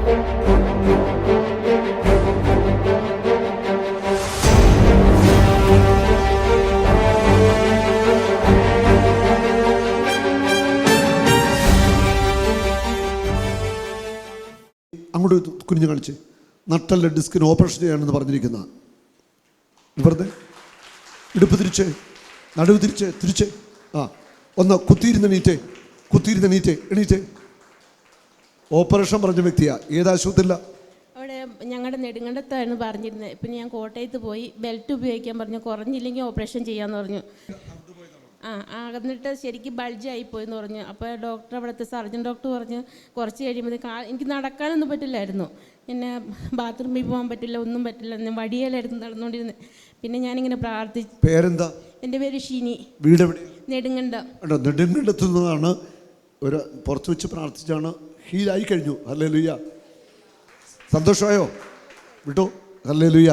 അങ്ങോട്ട് കുനിഞ്ഞു കാണിച്ച്. നട്ടല്ല ഡിസ്കിന് ഓപ്പറേഷൻ ചെയ്യാണെന്ന് പറഞ്ഞിരിക്കുന്ന വെറുതെ ഇടുപ്പ് തിരിച്ച്, നടുവ് തിരിച്ച്, തിരിച്ച്. ഒന്ന് കുത്തിയിരുന്ന് എണീറ്റേ. ഓപ്പറേഷൻ പറഞ്ഞ വ്യക്തിയാ. ഏത് ആശുപത്രിയില്ല? അവിടെ ഞങ്ങളുടെ നെടുങ്കണ്ടത്താണ് പറഞ്ഞിരുന്നത്. പിന്നെ ഞാൻ കോട്ടയത്ത് പോയി ബെൽറ്റ് ഉപയോഗിക്കാൻ പറഞ്ഞു. കുറഞ്ഞില്ലെങ്കിൽ ഓപ്പറേഷൻ ചെയ്യാമെന്ന് പറഞ്ഞു. എന്നിട്ട് ശരിക്കും ബൾജായിപ്പോയെന്ന് പറഞ്ഞു. അപ്പോൾ ഡോക്ടർ, അവിടുത്തെ സർജൻ ഡോക്ടർ പറഞ്ഞു കുറച്ച് കഴിയുമ്പോൾ എനിക്ക് നടക്കാനൊന്നും പറ്റില്ലായിരുന്നു. പിന്നെ ബാത്റൂമിൽ പോകാൻ പറ്റില്ല, ഒന്നും പറ്റില്ല. വടിയിലായിരുന്നു നടന്നുകൊണ്ടിരുന്നത്. പിന്നെ ഞാനിങ്ങനെ പ്രാർത്ഥിച്ചു. പേരെന്താ? എൻ്റെ പേര് ഷിനി. വീട് എവിടെ? നെടുങ്കണ്ടം. നെടുങ്കണ്ടത്തു നിന്നാണ്. ഒരു പുറത്ത് വെച്ച് പ്രാർത്ഥിച്ചാണ് ഹീലായി കഴിഞ്ഞു. ഹല്ലേലൂയ. സന്തോഷമായോ? വിട്ടോ? ഹല്ലേലൂയ.